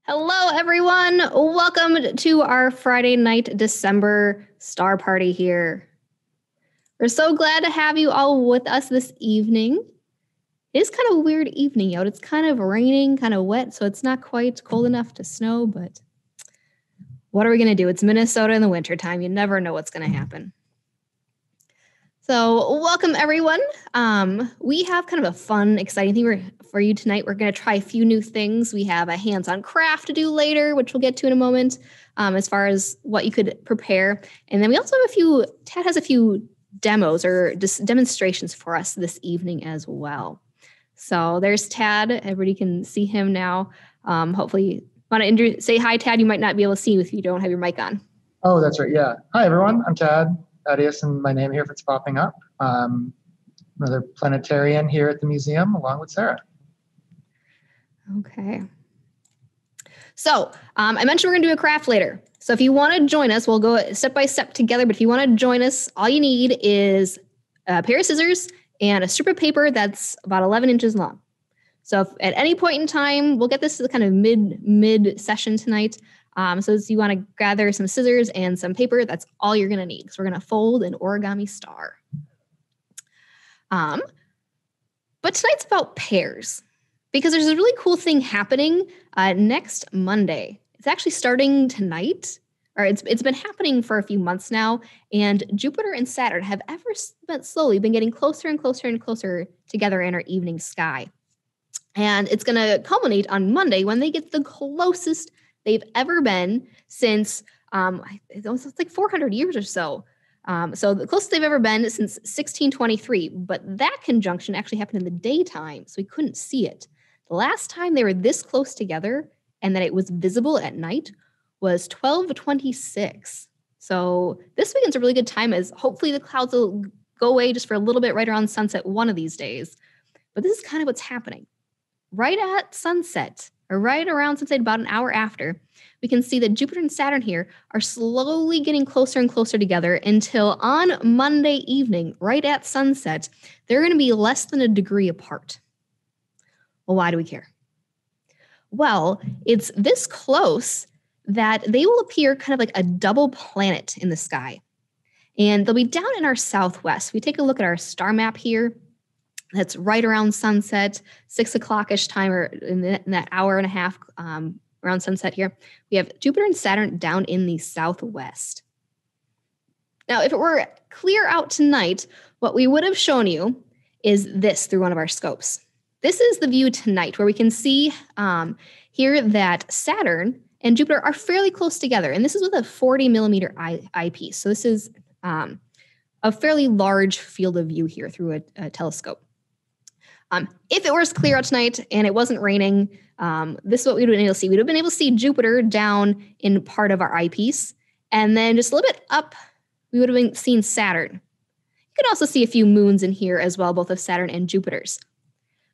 Hello, everyone. Welcome to our Friday night December star party here. We're so glad to have you all with us this evening. It is kind of a weird evening out. It's kind of raining, kind of wet, so it's not quite cold enough to snow, but what are we going to do? It's Minnesota in the wintertime. You never know what's going to happen. So welcome, everyone. We have kind of a fun, exciting thing for you tonight. We're going to try a few new things. We have a hands-on craft to do later, which we'll get to in a moment, as far as what you could prepare. And then we also have Tad has a few demos or demonstrations for us this evening as well. So there's Tad. Everybody can see him now. Hopefully, want to say hi, Tad. You might not be able to see you if you don't have your mic on. Oh, that's right. Yeah. Hi, everyone. I'm Tad. Thaddeus, and my name here if it's popping up. Another planetarian here at the museum along with Sarah. Okay. So I mentioned we're going to do a craft later. So if you want to join us, we'll go step by step together. But if you want to join us, all you need is a pair of scissors and a strip of paper that's about 11 inches long. So if at any point in time, we'll get this to the kind of mid session tonight. So if you want to gather some scissors and some paper, that's all you're going to need, because we're going to fold an origami star. But tonight's about pairs, because there's a really cool thing happening next Monday. It's actually starting tonight, or it's been happening for a few months now, and Jupiter and Saturn have slowly been getting closer and closer and closer together in our evening sky. And it's going to culminate on Monday when they get the closest they've ever been since, it's like 400 years or so. So the closest they've ever been since 1623. But that conjunction actually happened in the daytime, so we couldn't see it. The last time they were this close together and that it was visible at night was 1226. So this weekend's a really good time, as hopefully the clouds will go away just for a little bit right around sunset one of these days. But this is kind of what's happening. Right at sunset, or right around sunset, about an hour after, we can see that Jupiter and Saturn here are slowly getting closer and closer together until on Monday evening, right at sunset, they're going to be less than a degree apart. Well, why do we care? Well, it's this close that they will appear kind of like a double planet in the sky. And they'll be down in our southwest. We take a look at our star map here. That's right around sunset, 6 o'clock-ish time, or in that hour and a half around sunset here. We have Jupiter and Saturn down in the southwest. Now, if it were clear out tonight, what we would have shown you is this through one of our scopes. This is the view tonight, where we can see here that Saturn and Jupiter are fairly close together. And this is with a 40-millimeter eyepiece. So this is a fairly large field of view here through a telescope. If it was clear out tonight and it wasn't raining, this is what we would have been able to see. We would have been able to see Jupiter down in part of our eyepiece. And then just a little bit up, we would have been seeing Saturn. You can also see a few moons in here as well, both of Saturn and Jupiter's.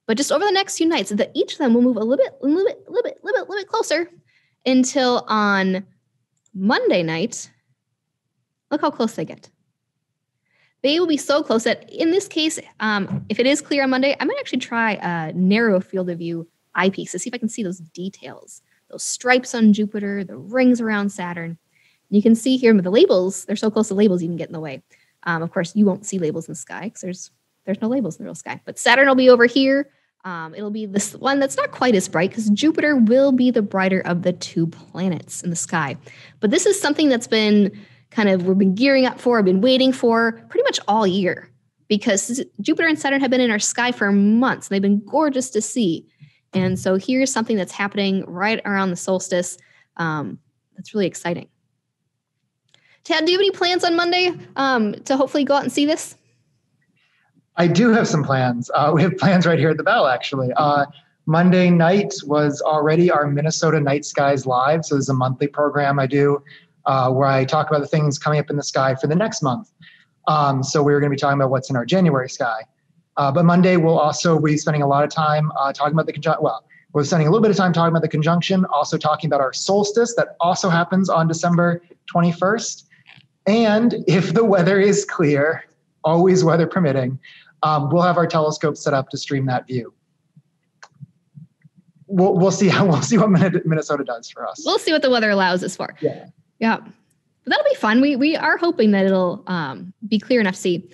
But just over the next few nights, each of them will move a little bit closer until on Monday night, look how close they get. They will be so close that in this case, if it is clear on Monday, I might actually try a narrow field of view eyepiece to see if I can see those details, those stripes on Jupiter, the rings around Saturn. And you can see here with the labels, they're so close the labels even get in the way. Of course, you won't see labels in the sky because there's no labels in the real sky. But Saturn will be over here. It'll be this one that's not quite as bright, because Jupiter will be the brighter of the two planets in the sky. But this is something that's been we've been gearing up for, been waiting for pretty much all year, because Jupiter and Saturn have been in our sky for months. And they've been gorgeous to see. And so here's something that's happening right around the solstice. That's really exciting. Tad, do you have any plans on Monday to hopefully go out and see this? I do have some plans. We have plans right here at the Bell, actually. Monday night was already our Minnesota Night Skies Live. So there's a monthly program I do where I talk about the things coming up in the sky for the next month. So we're going to be talking about what's in our January sky. But Monday, we'll also be spending a lot of time talking about the conjunction. Well, we're spending a little bit of time talking about the conjunction, also talking about our solstice that also happens on December 21st. And if the weather is clear, always weather permitting, we'll have our telescope set up to stream that view. we'll see what Minnesota does for us. We'll see what the weather allows us for. Yeah. Yeah. But that'll be fun. We are hoping that it'll be clear enough to see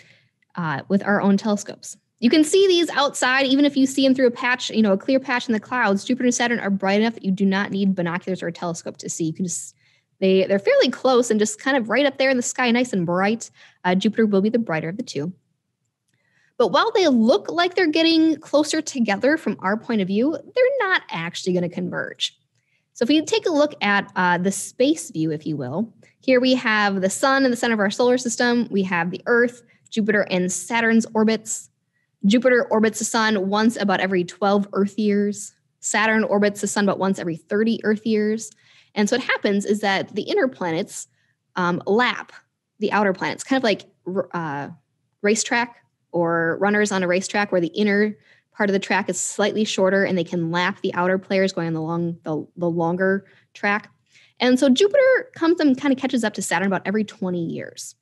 with our own telescopes. You can see these outside, even if you see them through a patch, a clear patch in the clouds. Jupiter and Saturn are bright enough that you do not need binoculars or a telescope to see. You can just, they're fairly close and just kind of right up there in the sky, nice and bright. Jupiter will be the brighter of the two. But while they look like they're getting closer together from our point of view, they're not actually going to converge. So if you take a look at the space view, if you will, here we have the sun in the center of our solar system. We have the Earth, Jupiter and Saturn's orbits. Jupiter orbits the sun once about every 12 Earth years. Saturn orbits the sun about once every 30 Earth years. And so what happens is that the inner planets lap the outer planets, kind of like racetrack or runners on a racetrack where the inner part of the track is slightly shorter and they can lap the outer players going on the longer track. And so Jupiter comes and kind of catches up to Saturn about every 20 years.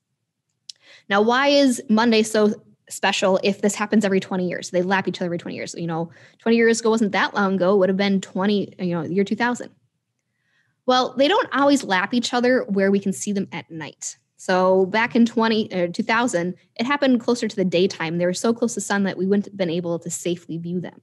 Now, why is Monday so special if this happens every 20 years? They lap each other every 20 years. 20 years ago wasn't that long ago. It would have been year 2000. Well, they don't always lap each other where we can see them at night. So back in 2000, it happened closer to the daytime. They were so close to the sun that we wouldn't have been able to safely view them.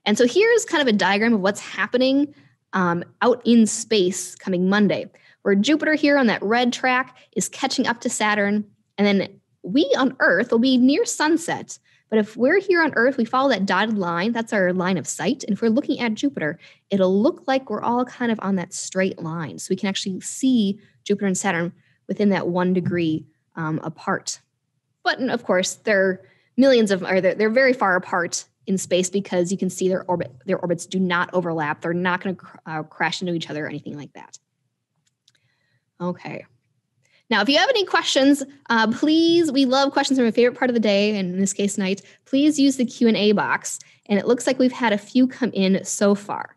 And so here's kind of a diagram of what's happening out in space coming Monday, where Jupiter here on that red track is catching up to Saturn. And then we on Earth will be near sunset. But if we're here on Earth, we follow that dotted line. That's our line of sight. And if we're looking at Jupiter, it'll look like we're all kind of on that straight line. So we can actually see Jupiter and Saturn within that 1 degree apart. But of course, they're very far apart in space because you can see their orbits do not overlap. They're not going to crash into each other or anything like that. Okay. Now, if you have any questions, please, we love questions from my favorite part of the day, and in this case, night. Please use the Q&A box. And it looks like we've had a few come in so far.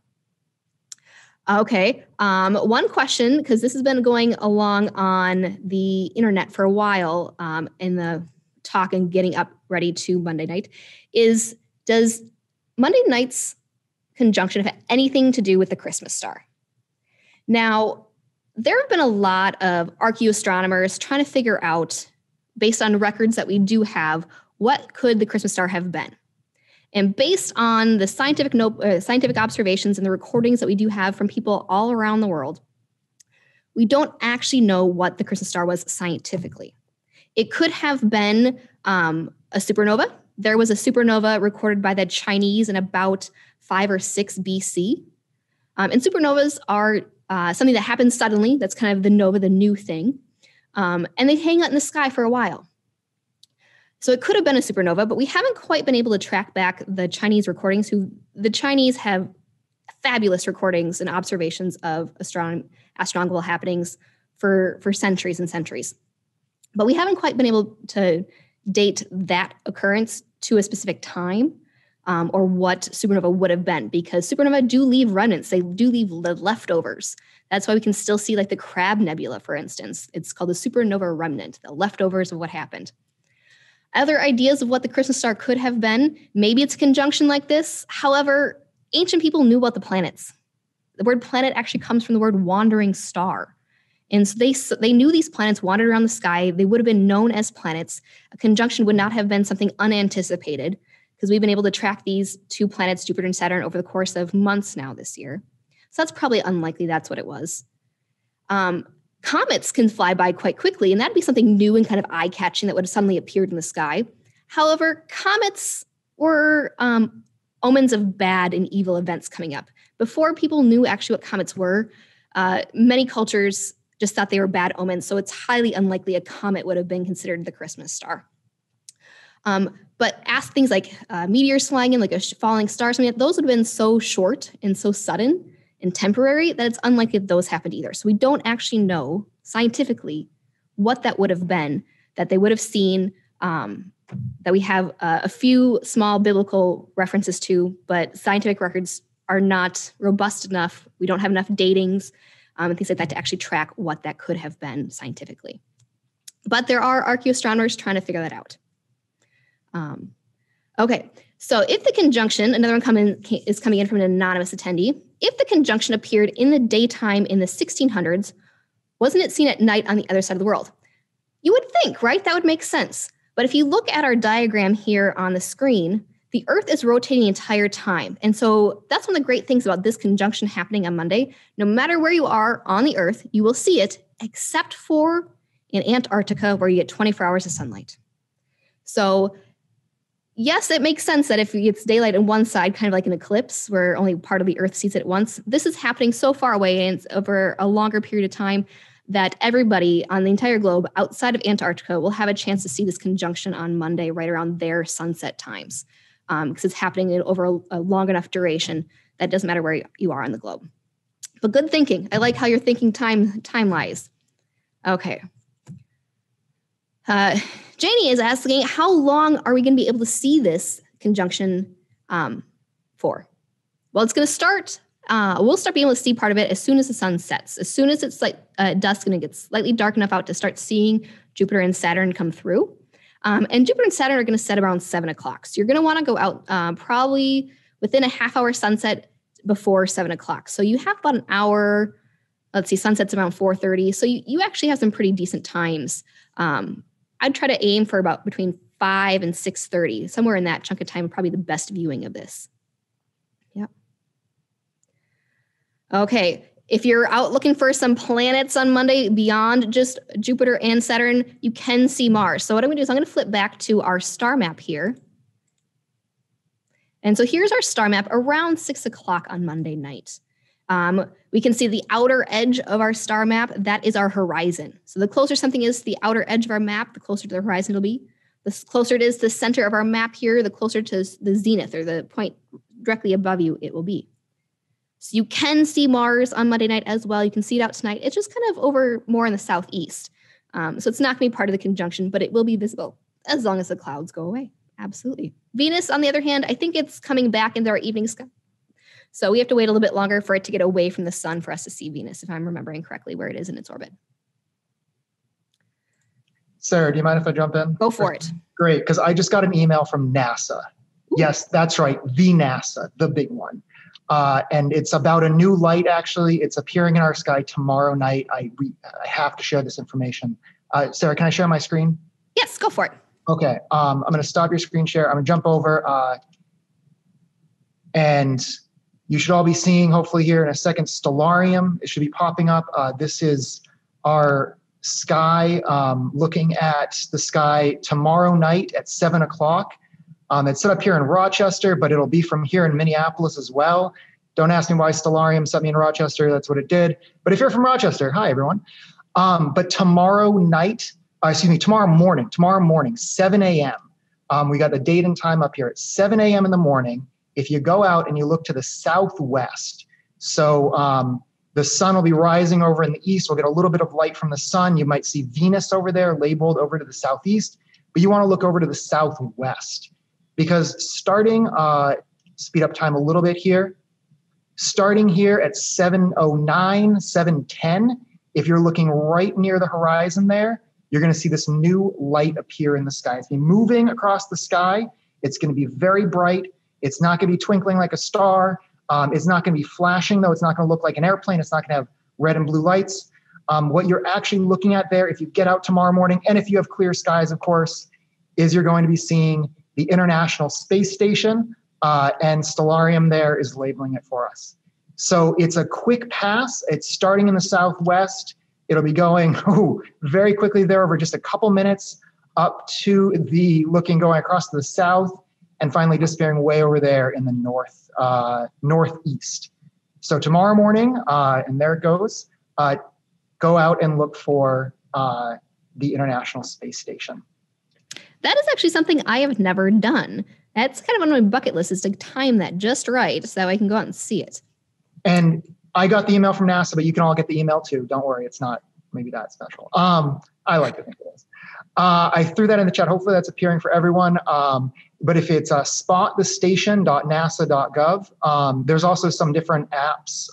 Okay, one question, because this has been going along on the internet for a while in the talk and getting up ready to Monday night, is does Monday night's conjunction have anything to do with the Christmas star? Now, there have been a lot of archaeoastronomers trying to figure out, based on records that we do have, what could the Christmas star have been? And based on the scientific observations and the recordings that we do have from people all around the world, we don't actually know what the Christmas star was scientifically. It could have been a supernova. There was a supernova recorded by the Chinese in about 5 or 6 BC. And supernovas are something that happens suddenly. That's kind of the nova, the new thing. And they hang out in the sky for a while. So it could have been a supernova, but we haven't quite been able to track back the Chinese recordings. The Chinese have fabulous recordings and observations of astronomical happenings for centuries and centuries. But we haven't quite been able to date that occurrence to a specific time or what supernova would have been, because supernova do leave remnants. They do leave the leftovers. That's why we can still see like the Crab Nebula, for instance. It's called the supernova remnant, the leftovers of what happened. Other ideas of what the Christmas star could have been, maybe it's a conjunction like this. However, ancient people knew about the planets. The word planet actually comes from the word wandering star. And so they knew these planets wandered around the sky. They would have been known as planets. A conjunction would not have been something unanticipated, because we've been able to track these 2 planets, Jupiter and Saturn, over the course of months now this year. So that's probably unlikely that's what it was. Comets can fly by quite quickly, and that'd be something new and kind of eye-catching that would have suddenly appeared in the sky. However, comets were omens of bad and evil events coming up. Before people knew actually what comets were, many cultures just thought they were bad omens, so it's highly unlikely a comet would have been considered the Christmas star. But ask things like meteors flying in, like a falling star, something like that, those would have been so short and so sudden and temporary that it's unlikely that those happened either. So we don't actually know scientifically what that would have been, that they would have seen, that we have a few small biblical references to, but scientific records are not robust enough. We don't have enough datings and things like that to actually track what that could have been scientifically. But there are archaeoastronomers trying to figure that out. Okay, So if the conjunction, another one is coming in from an anonymous attendee, if the conjunction appeared in the daytime in the 1600s, wasn't it seen at night on the other side of the world? You would think, right? That would make sense. But if you look at our diagram here on the screen, the Earth is rotating the entire time. And so that's one of the great things about this conjunction happening on Monday. No matter where you are on the Earth, you will see it, except for in Antarctica, where you get 24 hours of sunlight. So yes, it makes sense that if it's daylight on one side, kind of like an eclipse, where only part of the Earth sees it at once, this is happening so far away and it's over a longer period of time that everybody on the entire globe outside of Antarctica will have a chance to see this conjunction on Monday right around their sunset times, because it's happening over a long enough duration that it doesn't matter where you are on the globe. But good thinking. I like how you're thinking time-wise. Okay. Janie is asking, how long are we going to be able to see this conjunction for? Well, it's going to start, we'll start being able to see part of it as soon as the sun sets. As soon as it's like dusk and it gets slightly dark enough out to start seeing Jupiter and Saturn come through. And Jupiter and Saturn are going to set around 7 o'clock. So you're going to want to go out probably within a half-hour sunset before 7 o'clock. So you have about an hour. Let's see, sunset's around 4:30. So you actually have some pretty decent times. I'd try to aim for about between 5 and 6:30. Somewhere in that chunk of time, probably the best viewing of this. Yep. Okay. If you're out looking for some planets on Monday beyond just Jupiter and Saturn, you can see Mars. So what I'm going to do is I'm going to flip back to our star map here. And so here's our star map around 6 o'clock on Monday night. We can see the outer edge of our star map. That is our horizon. So the closer something is to the outer edge of our map, the closer to the horizon it'll be. The closer it is to the center of our map here, the closer to the zenith, or the point directly above you it will be. So you can see Mars on Monday night as well. You can see it out tonight. It's just kind of over more in the southeast. So it's not going to be part of the conjunction, but it will be visible as long as the clouds go away. Absolutely. Venus, on the other hand, I think it's coming back into our evening sky. So we have to wait a little bit longer for it to get away from the sun for us to see Venus, if I'm remembering correctly where it is in its orbit. Sarah, do you mind if I jump in? Go for it. Great, because I just got an email from NASA. Ooh. Yes, that's right, the NASA, the big one. And it's about a new light, actually. It's appearing in our sky tomorrow night. I have to share this information. Sarah, can I share my screen? Yes, go for it. Okay, I'm going to stop your screen share. I'm going to jump over. And you should all be seeing, hopefully here in a second, Stellarium. It should be popping up. This is our sky, looking at the sky tomorrow night at 7 o'clock. It's set up here in Rochester, but it'll be from here in Minneapolis as well. Don't ask me why Stellarium sent me in Rochester. That's what it did. But if you're from Rochester, hi, everyone. But tomorrow morning, 7 a.m. We got the date and time up here at 7 a.m. in the morning. If you go out and you look to the southwest, so the sun will be rising over in the east. We'll get a little bit of light from the sun. You might see Venus over there labeled over to the southeast, but you want to look over to the southwest, because starting, speed up time a little bit here, starting here at 7:09, 7:10, if you're looking right near the horizon there, you're going to see this new light appear in the sky. It's going to be moving across the sky. It's going to be very bright. It's not going to be twinkling like a star. It's not going to be flashing, though. It's not going to look like an airplane. It's not going to have red and blue lights. What you're actually looking at there, if you get out tomorrow morning, and if you have clear skies, of course, is you're going to be seeing the International Space Station, and Stellarium there is labeling it for us. So it's a quick pass. It's starting in the southwest. It'll be going very quickly there over just a couple minutes up to going across to the south, and finally disappearing way over there in the northeast. So tomorrow morning, and there it goes, go out and look for the International Space Station. That is actually something I have never done. That's kind of on my bucket list, is to time that just right so that I can go out and see it. And I got the email from NASA, but you can all get the email too. Don't worry, it's not maybe that special. I like to think it is. I threw that in the chat. Hopefully that's appearing for everyone. But if it's spotthestation.nasa.gov, there's also some different apps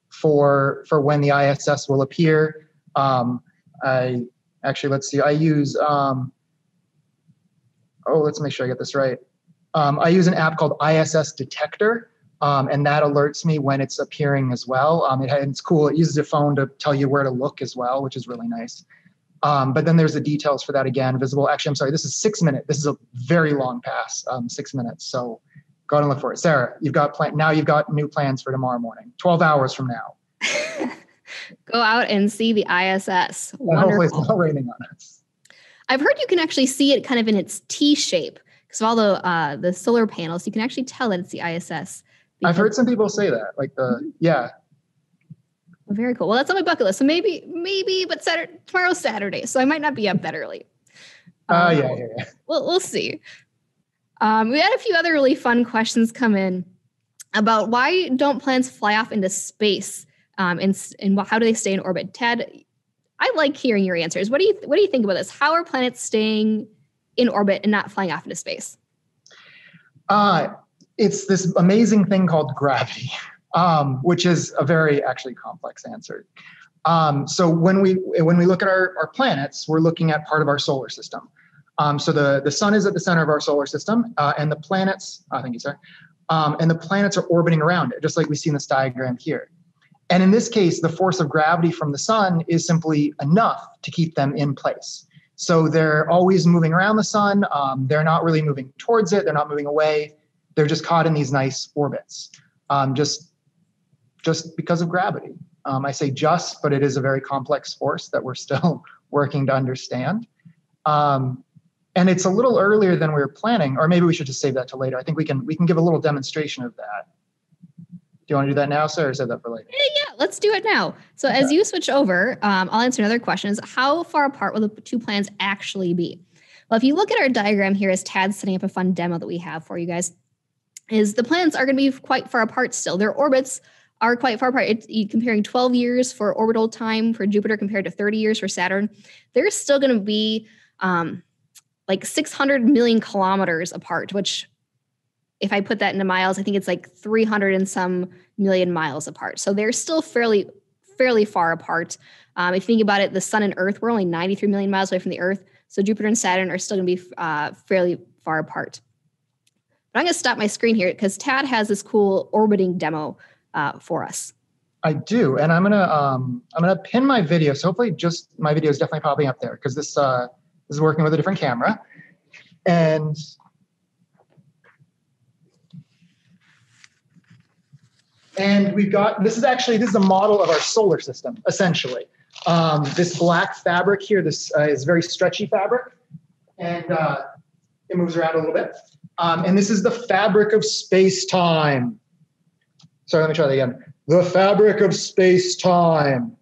for when the ISS will appear. Let's see. I use, let's make sure I get this right. I use an app called ISS Detector, and that alerts me when it's appearing as well. It's cool. It uses your phone to tell you where to look as well, which is really nice. But then there's the details for that again, visible. Actually, I'm sorry, this is 6 minutes. This is a very long pass, 6 minutes. So go out and look for it. Sarah, you've got new plans for tomorrow morning, 12 hours from now. Go out and see the ISS. Hopefully it's not raining on us. I've heard you can actually see it kind of in its T shape because of all the solar panels. You can actually tell that it's the ISS. I've heard some people say that, yeah. Very cool. Well, that's on my bucket list. So maybe, but tomorrow's Saturday, so I might not be up that early. Yeah. We'll see. We had a few other really fun questions come in about why don't planets fly off into space, and how do they stay in orbit? Ted, I like hearing your answers. What do you think about this? How are planets staying in orbit and not flying off into space? It's this amazing thing called gravity. Which is a very actually complex answer. So when we look at our planets, we're looking at part of our solar system. So the sun is at the center of our solar system, and the planets, thank you, sir. And the planets are orbiting around it, just like we see in this diagram here. And in this case, the force of gravity from the sun is simply enough to keep them in place. So they're always moving around the sun. They're not really moving towards it. They're not moving away. They're just caught in these nice orbits. Just because of gravity. I say just, but it is a very complex force that we're still working to understand. And it's a little earlier than we were planning, or maybe we should just save that till later. I think we can give a little demonstration of that. Do you want to do that now, sir, or save that for later? Yeah, let's do it now. So as you switch over, I'll answer another question. Is how far apart will the two planets actually be? Well, if you look at our diagram here, as Tad's setting up a fun demo that we have for you guys, is the planets are going to be quite far apart still. Their orbits are quite far apart. Comparing 12 years for orbital time for Jupiter compared to 30 years for Saturn, they're still going to be like 600 million kilometers apart, which if I put that into miles, I think it's like 300 and some million miles apart. So they're still fairly far apart. If you think about it, the sun and Earth, we're only 93 million miles away from the Earth. So Jupiter and Saturn are still going to be fairly far apart. But I'm going to stop my screen here because Tad has this cool orbiting demo for us. I do, and I'm gonna pin my video. So hopefully, my video is definitely popping up there because this is working with a different camera, and we've got this is a model of our solar system essentially. This black fabric here, this is very stretchy fabric, and it moves around a little bit. And this is the fabric of space-time. Sorry, let me try that again. The fabric of space-time.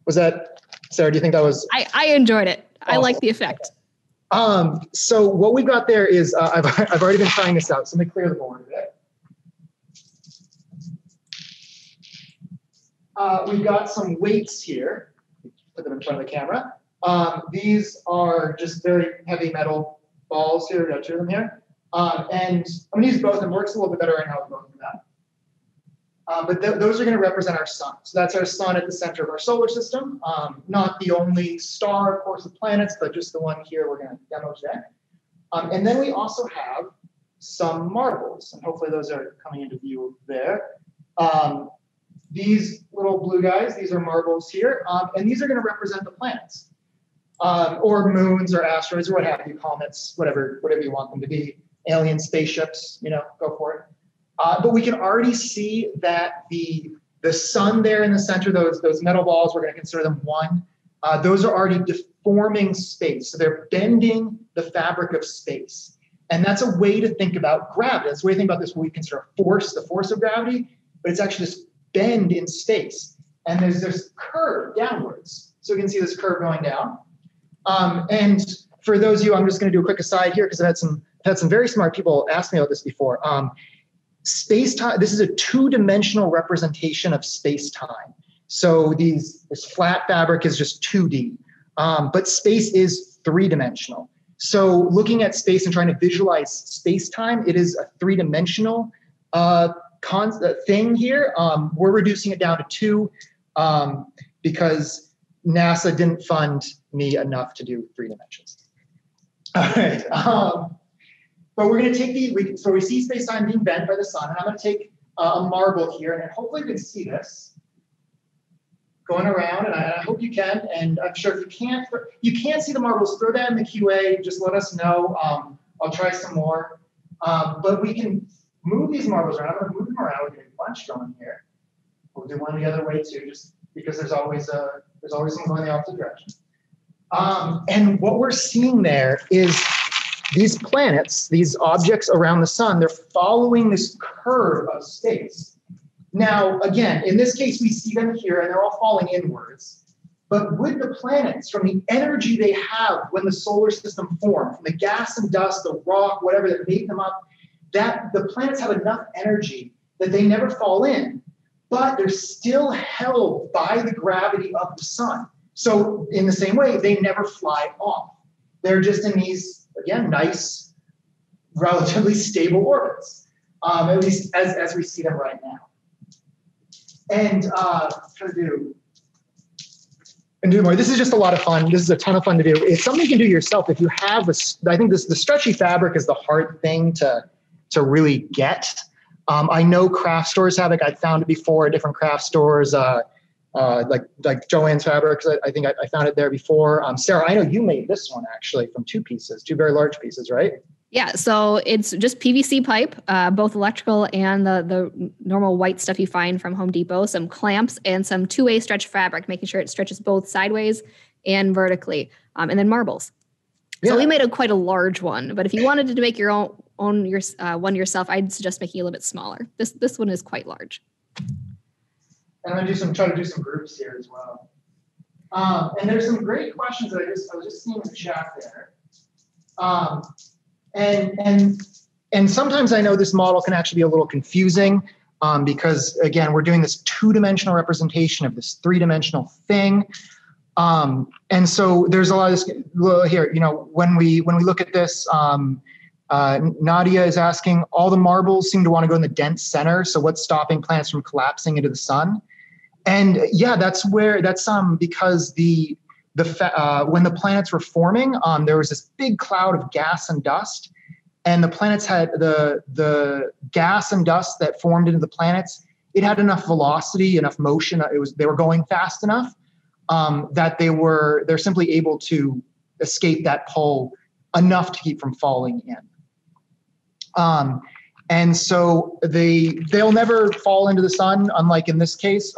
Was that, Sarah, do you think that was? I enjoyed it. Awesome. I like the effect. So what we've got there is, I've already been trying this out. So let me clear the board a bit. We've got some weights here. Put them in front of the camera. These are just very heavy metal balls here. We've got two of them here. And I'm going to use both of them. Works a little bit better right now with both of them. But those are going to represent our sun. So that's our sun at the center of our solar system. Not the only star, of course, of planets, but just the one here we're going to demo today. And then we also have some marbles, and hopefully those are coming into view there. These little blue guys, these are marbles here, and these are going to represent the planets, or moons, or asteroids, or what have you, comets, whatever you want them to be, alien spaceships, go for it. But we can already see that the sun there in the center, those metal balls, we're going to consider them one. Those are already deforming space. So they're bending the fabric of space. And that's a way to think about gravity. That's a way to think about this, what we consider force, the force of gravity, but it's actually this bend in space. And there's this curve downwards. So we can see this curve going down. And for those of you, I'm just going to do a quick aside here because I've had some very smart people ask me about this before. Space-time, this is a two-dimensional representation of space-time. So this flat fabric is just 2D, but space is three-dimensional. So looking at space and trying to visualize space-time, it is a three-dimensional thing here. We're reducing it down to two because NASA didn't fund me enough to do 3 dimensions. All right. But we're going to take so we see space-time being bent by the sun, and I'm going to take a marble here, and hopefully you can see this going around, and I hope you can. And I'm sure if you can't see the marbles, throw that in the QA. Just let us know. I'll try some more. But we can move these marbles around. I'm going to move them around. We're getting a bunch going here. We'll do one the other way too, just because there's always some going the opposite direction. And what we're seeing there is these planets, these objects around the sun, they're following this curve of space. Now, again, in this case, we see them here, and they're all falling inwards. But with the planets, from the energy they have when the solar system formed, from the gas and dust, the rock, whatever that made them up, that the planets have enough energy that they never fall in, but they're still held by the gravity of the sun. So in the same way, they never fly off. They're just in these, again, nice, relatively stable orbits, at least as we see them right now. And do more. This is just a lot of fun. This is a ton of fun to do. It's something you can do yourself if you have I think the stretchy fabric is the hard thing to really get. I know craft stores have it. I found it before at different craft stores, like Joanne's Fabrics. I think I found it there before. Sarah, I know you made this one actually from two very large pieces, right? Yeah, so it's just PVC pipe, both electrical and the normal white stuff you find from Home Depot, some clamps, and some two-way stretch fabric, making sure it stretches both sideways and vertically, and then marbles. Yeah. So we made quite a large one, but if you wanted to make your own one yourself, I'd suggest making it a little bit smaller. This one is quite large. And I'm gonna try to do some groups here as well. And there's some great questions that I was just seeing in the chat there. And sometimes I know this model can actually be a little confusing because again, we're doing this two-dimensional representation of this three-dimensional thing. And so there's a lot of this here, when we look at this, Nadia is asking, all the marbles seem to want to go in the dense center. So what's stopping planets from collapsing into the sun? And yeah, that's because when the planets were forming, there was this big cloud of gas and dust, and the planets had the gas and dust that formed into the planets. It had enough velocity, enough motion. They were going fast enough that they're simply able to escape that pull enough to keep from falling in. And so they'll never fall into the sun, unlike in this case.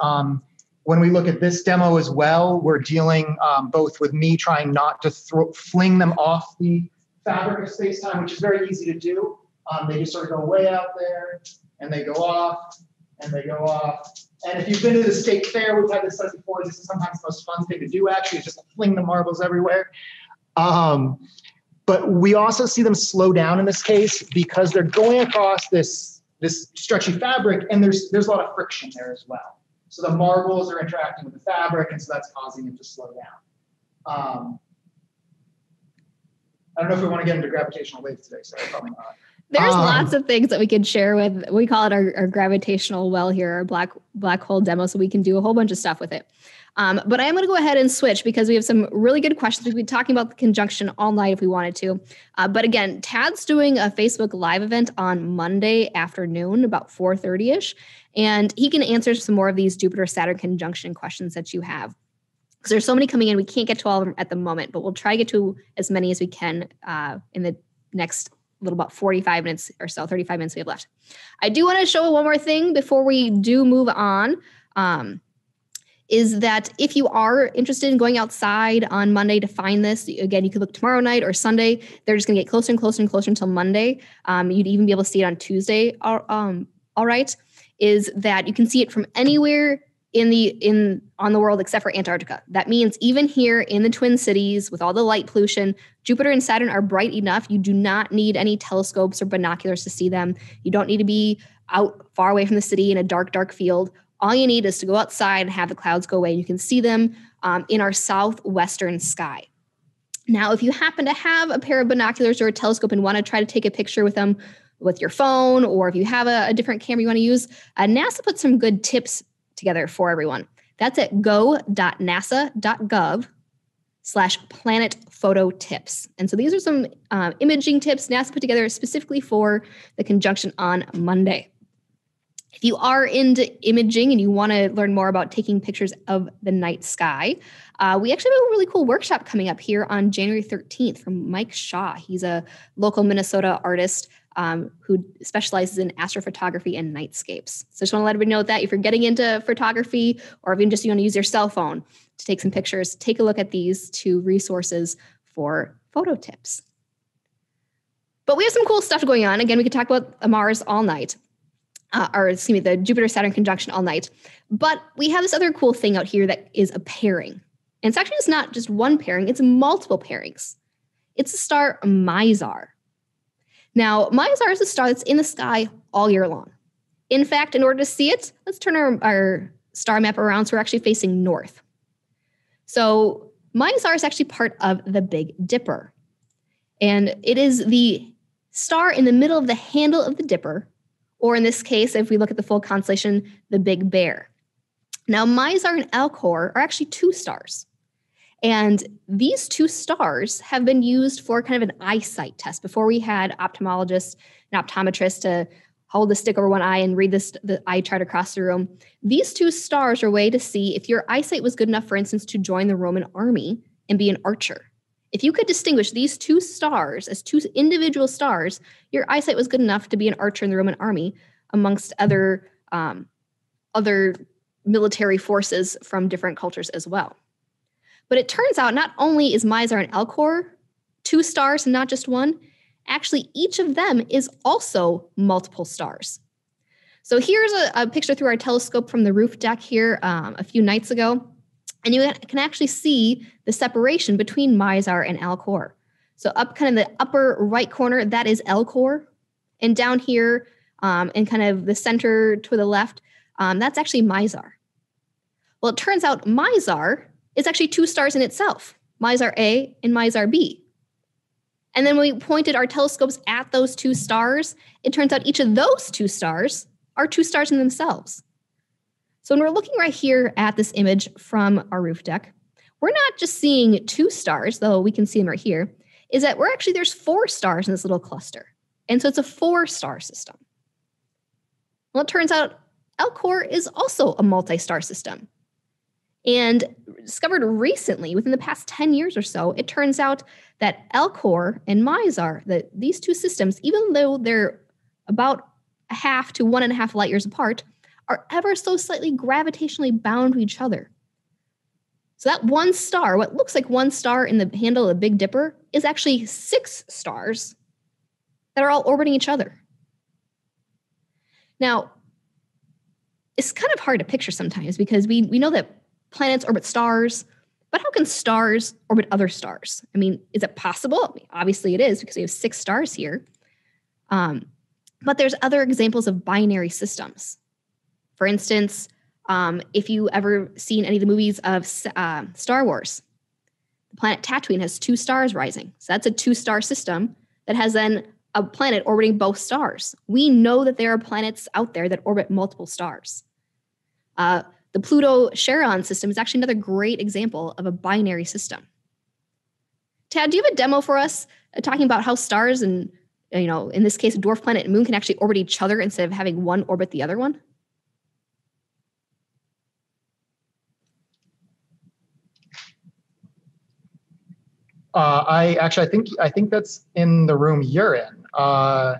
When we look at this demo as well, we're dealing both with me trying not to fling them off the fabric of space-time, which is very easy to do. They just sort of go way out there, and they go off, and they go off. And if you've been to the state fair, we've had this before, this is sometimes the most fun thing to do, actually, is just fling the marbles everywhere. But we also see them slow down in this case because they're going across this stretchy fabric, and there's a lot of friction there as well. So the marbles are interacting with the fabric, and so that's causing it to slow down. I don't know if we want to get into gravitational waves today, so probably not. There's lots of things that we could share with. We call it our gravitational well here, our black hole demo, so we can do a whole bunch of stuff with it. But I am going to go ahead and switch because we have some really good questions. We've been talking about the conjunction all night if we wanted to. But again, Tad's doing a Facebook Live event on Monday afternoon, about 4:30-ish, and he can answer some more of these Jupiter-Saturn conjunction questions that you have. Because there's so many coming in, we can't get to all of them at the moment, but we'll try to get to as many as we can in the next little about 45 minutes or so, 35 minutes we have left. I do want to show one more thing before we do move on. Is that if you are interested in going outside on Monday to find this, again, you could look tomorrow night or Sunday. They're just going to get closer and closer and closer until Monday. You'd even be able to see it on Tuesday. All right, is that you can see it from anywhere on the world except for Antarctica. That means even here in the Twin Cities with all the light pollution, Jupiter and Saturn are bright enough. You do not need any telescopes or binoculars to see them. You don't need to be out far away from the city in a dark, dark field. All you need is to go outside and have the clouds go away. You can see them in our southwestern sky. Now, if you happen to have a pair of binoculars or a telescope and want to try to take a picture with them with your phone, or if you have a different camera you want to use, NASA put some good tips together for everyone. That's at go.nasa.gov. www.planetphototips. And so these are some imaging tips NASA put together specifically for the conjunction on Monday. If you are into imaging and you want to learn more about taking pictures of the night sky, we actually have a really cool workshop coming up here on January 13th from Mike Shaw. He's a local Minnesota artist who specializes in astrophotography and nightscapes. So just want to let everybody know that if you're getting into photography, or if you just want to use your cell phone to take some pictures, take a look at these two resources for photo tips. But we have some cool stuff going on. Again, we could talk about Mars all night. The Jupiter-Saturn conjunction all night. But we have this other cool thing out here that is a pairing. And it's actually not just one pairing, it's multiple pairings. It's the star Mizar. Now, Mizar is a star that's in the sky all year long. In fact, in order to see it, let's turn our star map around so we're actually facing north. So Mizar is actually part of the Big Dipper. And it is the star in the middle of the handle of the Dipper, or in this case, if we look at the full constellation, the Big Bear. Now, Mizar and Alcor are actually two stars. And these two stars have been used for kind of an eyesight test. Before we had ophthalmologists and optometrists to hold the stick over one eye and read the eye chart across the room. These two stars are a way to see if your eyesight was good enough, for instance, to join the Roman army and be an archer. If you could distinguish these two stars as two individual stars, your eyesight was good enough to be an archer in the Roman army amongst other military forces from different cultures as well. But it turns out not only is Mizar and Alcor two stars and not just one, actually each of them is also multiple stars. So here's a picture through our telescope from the roof deck here a few nights ago. And you can actually see the separation between Mizar and Alcor. So up kind of the upper right corner, that is Alcor. And down here in kind of the center to the left, that's actually Mizar. Well, it turns out Mizar is actually two stars in itself, Mizar A and Mizar B. And then when we pointed our telescopes at those two stars, it turns out each of those two stars are two stars in themselves. So when we're looking right here at this image from our roof deck, we're not just seeing two stars, though we can see them right here, is that there's four stars in this little cluster. And so it's a 4-star system. Well, it turns out Alcor is also a multi-star system. And discovered recently, within the past 10 years or so, it turns out that Alcor and Mizar, that these two systems, even though they're about 0.5 to 1.5 light years apart, are ever so slightly gravitationally bound to each other. So that one star, what looks like one star in the handle of the Big Dipper, is actually 6 stars that are all orbiting each other. Now, it's kind of hard to picture sometimes because we know that planets orbit stars, but how can stars orbit other stars? I mean, is it possible? I mean, obviously it is because we have 6 stars here. But there's other examples of binary systems. For instance, if you ever seen any of the movies of Star Wars, the planet Tatooine has 2 stars rising. So that's a 2-star system that has then a planet orbiting both stars. We know that there are planets out there that orbit multiple stars. The Pluto-Charon system is actually another great example of a binary system. Tad, do you have a demo for us talking about how stars and, in this case, a dwarf planet and moon can actually orbit each other instead of having one orbit the other one? I think that's in the room you're in. I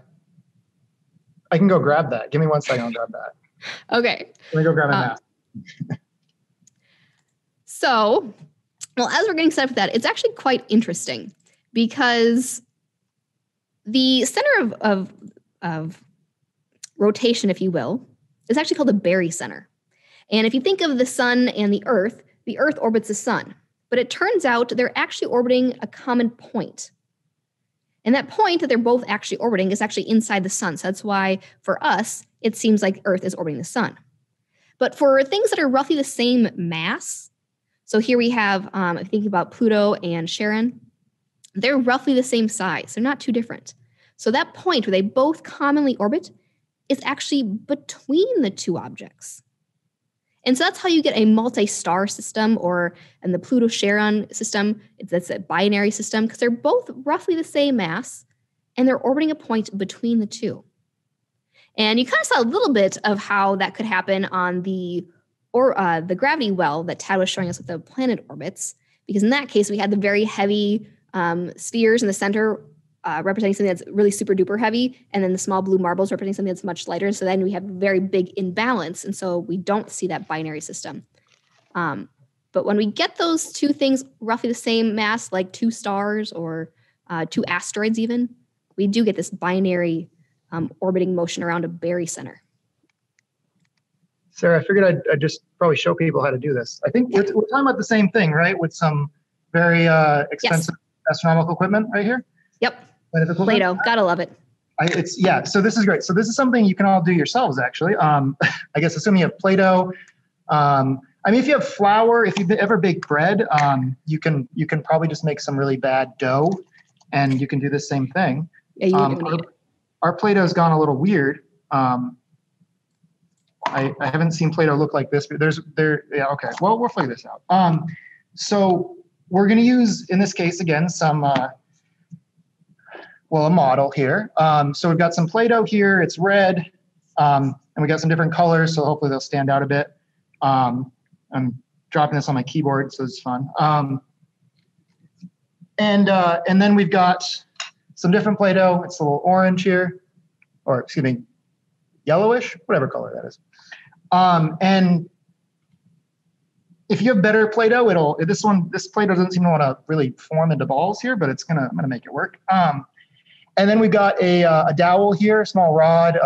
can go grab that. Give me 1 second, I'll grab that. Okay. Let me go grab my mask. So, as we're getting set up with that, it's actually quite interesting because the center of rotation, if you will, is actually called the Barry center. And if you think of the sun and the Earth orbits the sun. But it turns out they're actually orbiting a common point. And that point that they're both actually orbiting is actually inside the sun. So that's why, for us, it seems like Earth is orbiting the sun. But for things that are roughly the same mass, so here we have, if you think about Pluto and Charon, they're roughly the same size. They're not too different. So that point where they both commonly orbit is actually between the two objects. And so that's how you get a multi-star system, or in the Pluto-Charon system, that's a binary system because they're both roughly the same mass and they're orbiting a point between the two. And you kind of saw a little bit of how that could happen on the gravity well that Tad was showing us with the planet orbits, because in that case, we had the very heavy spheres in the center representing something that's really super duper heavy, and then the small blue marbles representing something that's much lighter. So then we have a very big imbalance, and so we don't see that binary system. But when we get those two things roughly the same mass, like two stars or two asteroids even, we do get this binary orbiting motion around a barycenter. Sarah, I figured I'd just probably show people how to do this. I think we're talking about the same thing, right? With some very expensive astronomical equipment right here. Yep. Plato, gotta love it. So this is great. So this is something you can all do yourselves, actually. I guess assuming you have Play-Doh. I mean, if you have flour, if you ever bake bread, you can probably just make some really bad dough, and you can do the same thing. Yeah, our Play-Doh's gone a little weird. I haven't seen Play-Doh look like this, but okay. Well, we'll figure this out. So we're going to use, in this case, again, some, a model here. So we've got some Play-Doh here. It's red, and we got some different colors, so hopefully they'll stand out a bit. I'm dropping this on my keyboard, so it's fun. And then we've got some different Play-Doh. It's a little orange here, or excuse me, yellowish, whatever color that is. And if you have better Play-Doh, this Play-Doh doesn't seem to want to really form into balls here, but I'm gonna make it work. And then we got a dowel here, a small rod.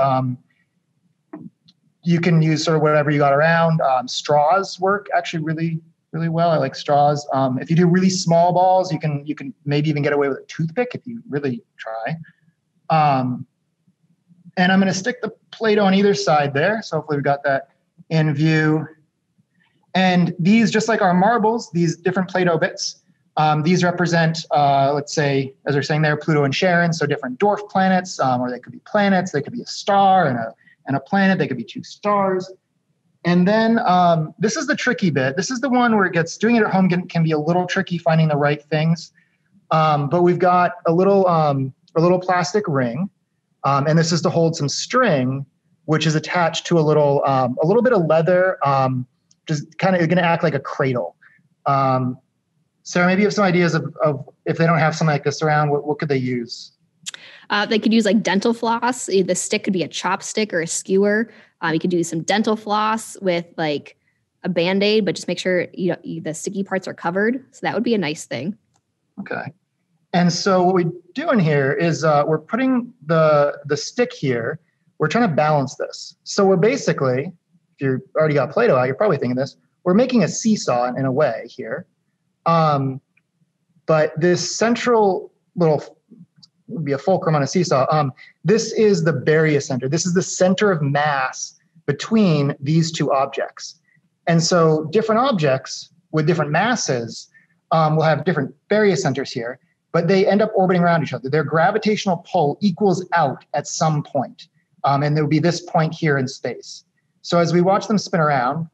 You can use sort of whatever you got around. Straws work actually really, really well. I like straws. If you do really small balls, you can maybe even get away with a toothpick if you really try. And I'm going to stick the Play-Doh on either side there. So hopefully we've got that in view. And these, just like our marbles, these different Play-Doh bits, these represent, let's say, as we're saying there, Pluto and Charon, so different dwarf planets, or they could be planets, they could be a star and a planet, they could be two stars. And then this is the tricky bit. This is the one where doing it at home can be a little tricky finding the right things. But we've got a little plastic ring. And this is to hold some string, which is attached to a little bit of leather, just kind of going to act like a cradle. Sarah, maybe you have some ideas of if they don't have something like this around, what could they use? They could use like dental floss. The stick could be a chopstick or a skewer. You could do some dental floss with like a Band-Aid, but just make sure the sticky parts are covered. So that would be a nice thing. Okay. And so what we're doing here is we're putting the stick here. We're trying to balance this. So we're basically, if you've already got Play-Doh out, you're probably thinking this, we're making a seesaw in a way here. But this central would be a fulcrum on a seesaw. This is the barycenter. This is the center of mass between these two objects. And so different objects with different masses will have different barycenters here, but they end up orbiting around each other. Their gravitational pull equals out at some point. And there will be this point here in space. So as we watch them spin around,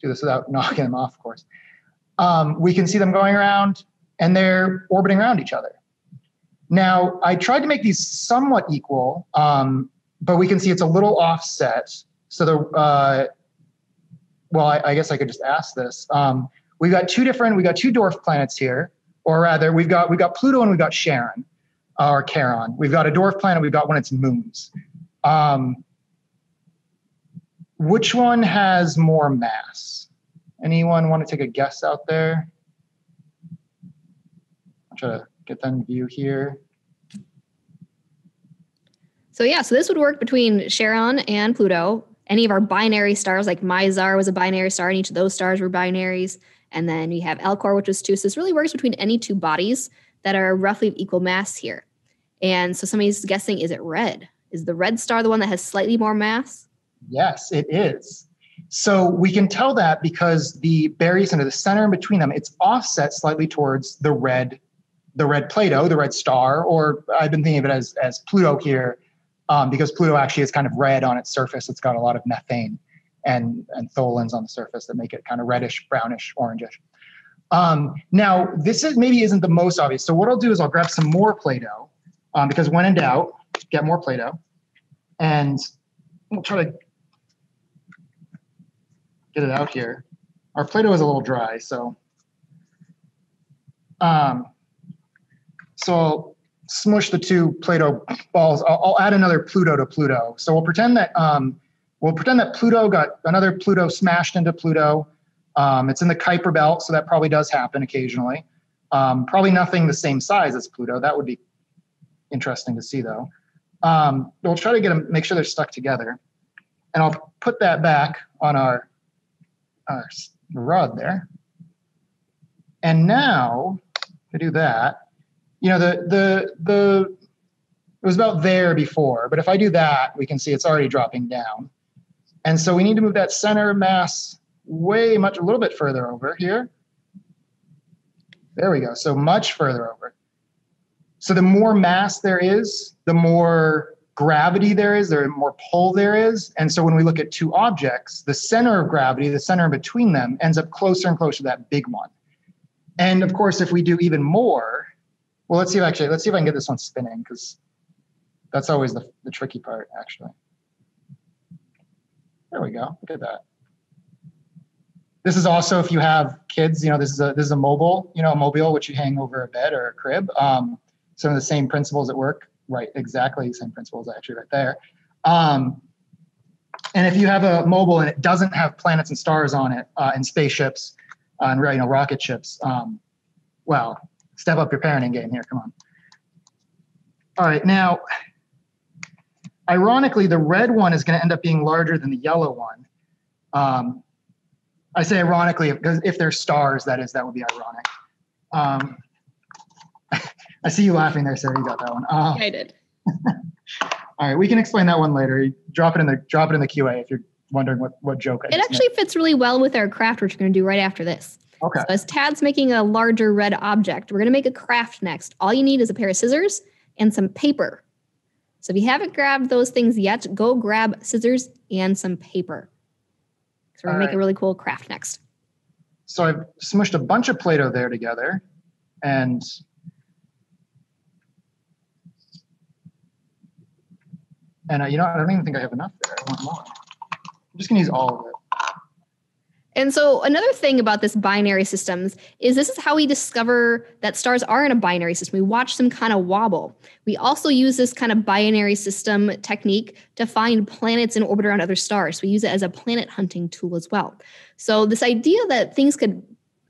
do this without knocking them off, of course, we can see them going around and they're orbiting around each other. Now, I tried to make these somewhat equal, but we can see it's a little offset. So I guess I could just ask this. We've got two dwarf planets here, or rather, we've got Pluto and we've got Charon, or Charon. We've got a dwarf planet. We've got one of its moons. Which one has more mass? Anyone want to take a guess out there? I'll try to get that in view here. So this would work between Charon and Pluto. Any of our binary stars, like Mizar was a binary star, and each of those stars were binaries. And then we have Alcor, which is 2. So this really works between any two bodies that are roughly of equal mass here. And so somebody's guessing, is it red? Is the red star the one that has slightly more mass? Yes, it is. So we can tell that because the barycenter, the center in between them, it's offset slightly towards the red Play-Doh, the red star, or I've been thinking of it as Pluto here, because Pluto actually is kind of red on its surface. It's got a lot of methane. and tholins on the surface that make it kind of reddish, brownish, orangish. Now, this maybe isn't the most obvious. So what I'll do is I'll grab some more Play-Doh, because when in doubt, get more Play-Doh. And we'll try to get it out here. Our Play-Doh is a little dry, so I'll smush the two Play-Doh balls. I'll add another Pluto to Pluto. So we'll pretend that Pluto got another Pluto smashed into Pluto. It's in the Kuiper belt, so that probably does happen occasionally. Probably nothing the same size as Pluto. That would be interesting to see, though. We'll try to get them, make sure they're stuck together. And I'll put that back on our rod there. And now, to do that, you know, it was about there before, but if I do that, we can see it's already dropping down. And so we need to move that center mass a little bit further over here. There we go. So much further over. So the more mass there is, the more gravity there is, the more pull there is. And so when we look at two objects, the center of gravity, the center in between them, ends up closer and closer to that big one. And of course, if we do even more, well, let's see if I can get this one spinning, because that's always the tricky part, actually. There we go. Look at that. This is also, if you have kids, you know, this is a mobile, you know, a mobile which you hang over a bed or a crib. Some of the same principles at work, right? Exactly the same principles actually right there. And if you have a mobile and it doesn't have planets and stars on it, and spaceships, and you know, rocket ships, well, step up your parenting game here. Come on. All right, now, ironically, the red one is going to end up being larger than the yellow one. I say ironically because if they're stars, that would be ironic. I see you laughing there, Sarah. You got that one. I did. All right, we can explain that one later. Drop it in the QA if you're wondering what joke I just actually made. fits really well with our craft, which we're going to do right after this. Okay. So as Tad's making a larger red object, we're going to make a craft next. All you need is a pair of scissors and some paper. So if you haven't grabbed those things yet, go grab scissors and some paper. So we're going to make a really cool craft next. So I've smushed a bunch of Play-Doh there together, and you know, I don't even think I have enough there. I want more. I'm just going to use all of it. And so another thing about this binary systems is this is how we discover that stars are in a binary system. We watch them kind of wobble. We also use this kind of binary system technique to find planets in orbit around other stars. We use it as a planet hunting tool as well. So this idea that things could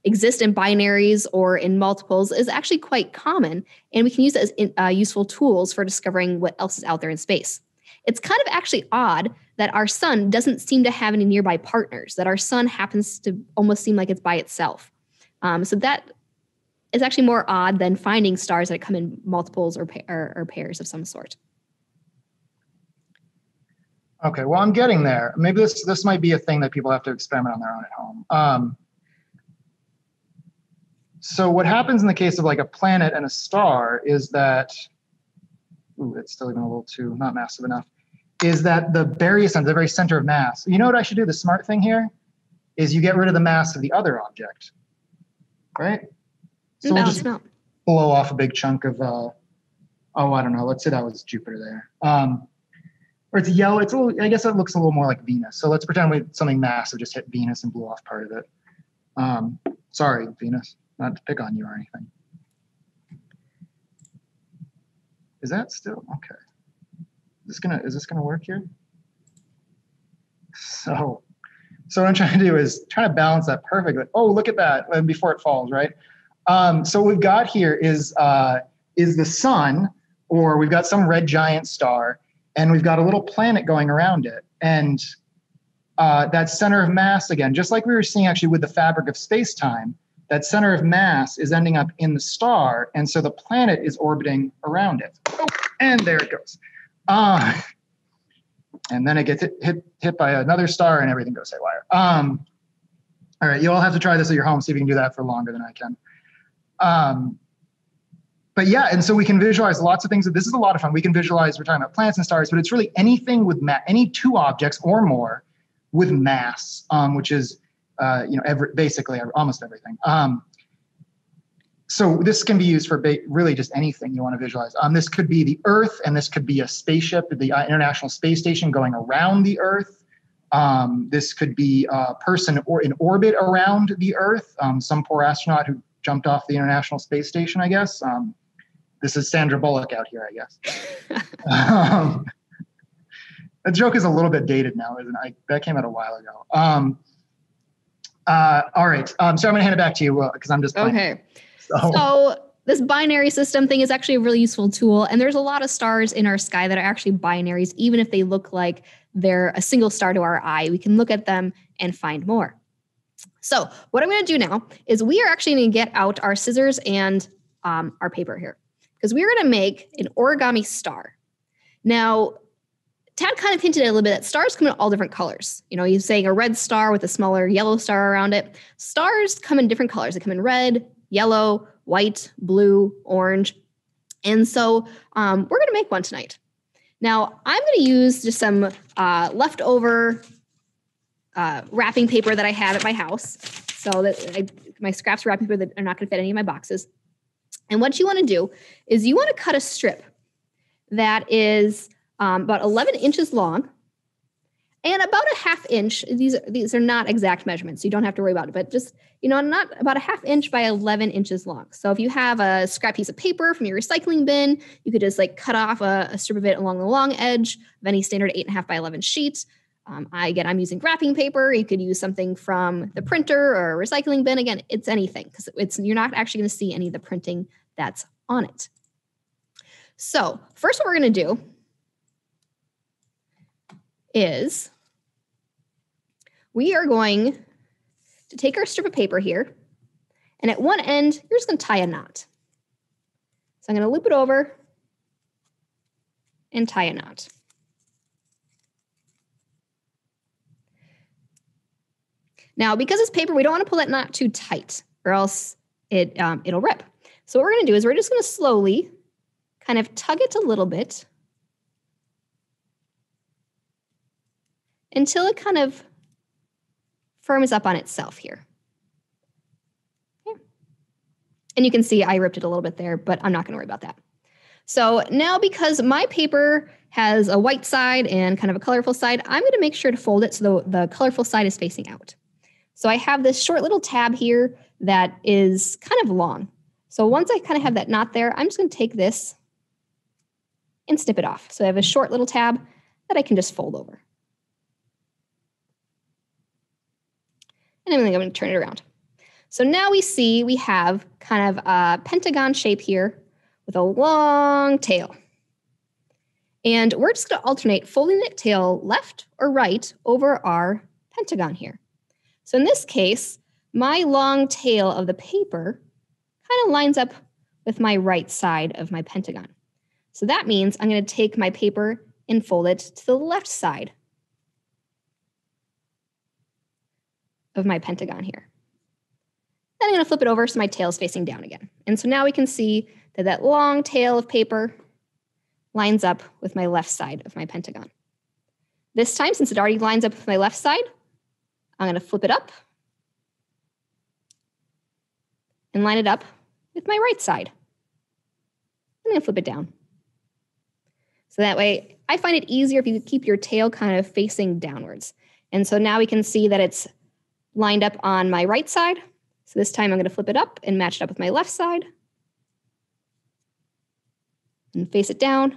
exist in binaries or in multiples is actually quite common, and we can use it as useful tools for discovering what else is out there in space. It's kind of actually odd that our sun doesn't seem to have any nearby partners, that our sun happens to almost seem like it's by itself. So that is actually more odd than finding stars that come in multiples or pairs of some sort. Okay, well, I'm getting there. Maybe this might be a thing that people have to experiment on their own at home. So what happens in the case of like a planet and a star is that, it's still even a little too, not massive enough, is that the barycenter, the very center of mass. You know what I should do? The smart thing here is you get rid of the mass of the other object, right? So we'll just blow off a big chunk of, I don't know, let's say that was Jupiter there. Or it's yellow, it's a little, I guess it looks a little more like Venus. So let's pretend something massive just hit Venus and blew off part of it. Sorry, Venus, not to pick on you or anything. Is that still, okay. Is this gonna work here? So what I'm trying to do is try to balance that perfectly. Oh, look at that, and before it falls, right? So what we've got here is the sun, or we've got some red giant star, and we've got a little planet going around it. And that center of mass, again, just like we were seeing actually with the fabric of space-time, that center of mass is ending up in the star, and so the planet is orbiting around it. Oh, and there it goes. And then it gets hit by another star, and everything goes haywire. All right, you all have to try this at your home, see if you can do that for longer than I can. But yeah, and so we can visualize lots of things. This is a lot of fun. We can visualize, we're talking about planets and stars, but it's really anything with any two objects or more with mass, which is basically almost everything. So this can be used for really just anything you want to visualize. This could be the Earth, and this could be a spaceship, the International Space Station going around the Earth. This could be a person or in orbit around the Earth. Some poor astronaut who jumped off the International Space Station, I guess. This is Sandra Bullock out here, I guess. The joke is a little bit dated now, isn't it? That came out a while ago. All right. So I'm going to hand it back to you because I'm just playing. Okay. So this binary system thing is actually a really useful tool. And there's a lot of stars in our sky that are actually binaries, even if they look like they're a single star to our eye. We can look at them and find more. So what I'm going to do now is we are actually going to get out our scissors and our paper here, because we're going to make an origami star. Now, Tad kind of hinted at a little bit that stars come in all different colors. You know, he's saying a red star with a smaller yellow star around it. Stars come in different colors. They come in red, yellow, white, blue, orange. And so we're going to make one tonight. Now, I'm going to use just some leftover wrapping paper that I have at my house. So that my scraps of wrapping paper that are not going to fit any of my boxes. And what you want to do is you want to cut a strip that is about 11 inches long and about a ½ inch. These are not exact measurements, so you don't have to worry about it, but just, not about a ½ inch by 11 inches long. So if you have a scrap piece of paper from your recycling bin, you could just cut off a strip of it along the long edge of any standard 8.5 by 11 sheet. I'm using wrapping paper. You could use something from the printer or a recycling bin. Again, it's anything, because you're not actually going to see any of the printing that's on it. So first, what we're going to do is we are going to take our strip of paper here, and at one end, you're just going to tie a knot. So I'm going to loop it over and tie a knot. Now, because it's paper, we don't want to pull that knot too tight, or else it'll rip. So what we're going to do is we're just going to slowly kind of tug it a little bit until it kind of firms up on itself here. Okay. And you can see I ripped it a little bit there, but I'm not going to worry about that. So now, because my paper has a white side and kind of a colorful side, I'm going to make sure to fold it so the colorful side is facing out. So I have this short little tab here that is kind of long. So once I kind of have that knot there, I'm just going to take this and snip it off. So I have a short little tab that I can just fold over. And I'm going to turn it around. So now we have kind of a pentagon shape here with a long tail. And we're just going to alternate folding the tail left or right over our pentagon here. So in this case, my long tail of the paper kind of lines up with my right side of my pentagon. So that means I'm going to take my paper and fold it to the left side of my pentagon here. Then I'm going to flip it over so my tail is facing down again. And so now we can see that that long tail of paper lines up with my left side of my pentagon. This time, since it already lines up with my left side, I'm going to flip it up and line it up with my right side. I'm going to flip it down. So that way, I find it easier if you keep your tail kind of facing downwards. And so now we can see that it's lined up on my right side. So this time I'm going to flip it up and match it up with my left side. And face it down.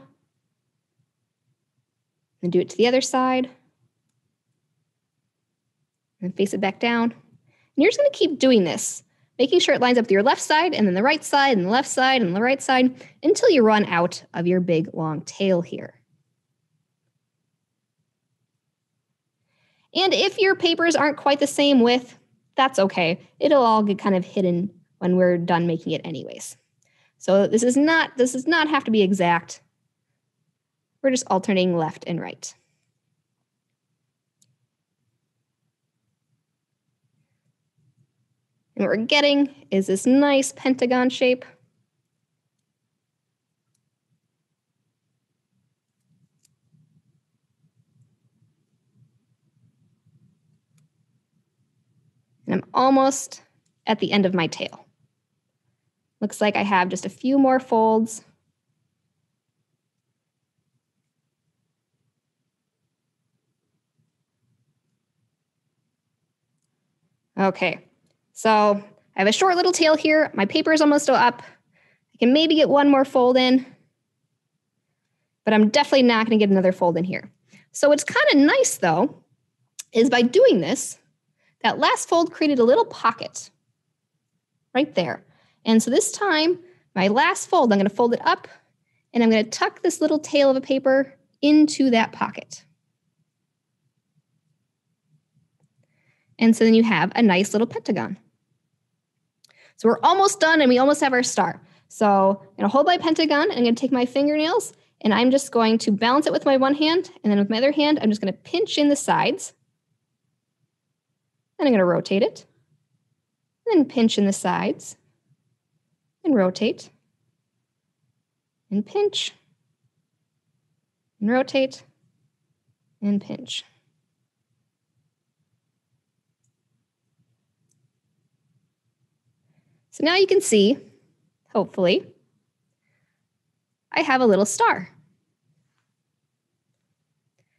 And do it to the other side. And face it back down. And you're just going to keep doing this, making sure it lines up with your left side, and then the right side, and the left side, and the right side, until you run out of your big long tail here. And if your papers aren't quite the same width, that's okay. It'll all get kind of hidden when we're done making it anyways. So this does not have to be exact. We're just alternating left and right. And what we're getting is this nice pentagon shape. And I'm almost at the end of my tail. Looks like I have just a few more folds. Okay, so I have a short little tail here. My paper is almost up. I can maybe get one more fold in, but I'm definitely not going to get another fold in here. So what's kind of nice, though, is by doing this, that last fold created a little pocket right there. And so this time, my last fold, I'm going to fold it up, and I'm going to tuck this little tail of a paper into that pocket. And so then you have a nice little pentagon. So we're almost done, and we almost have our star. So I'm going to hold my pentagon, and I'm going to take my fingernails, and I'm just going to balance it with my one hand, and then with my other hand, I'm just going to pinch in the sides. And I'm going to rotate it, and then pinch in the sides, and rotate, and pinch, and rotate, and pinch. So now you can see, hopefully, I have a little star.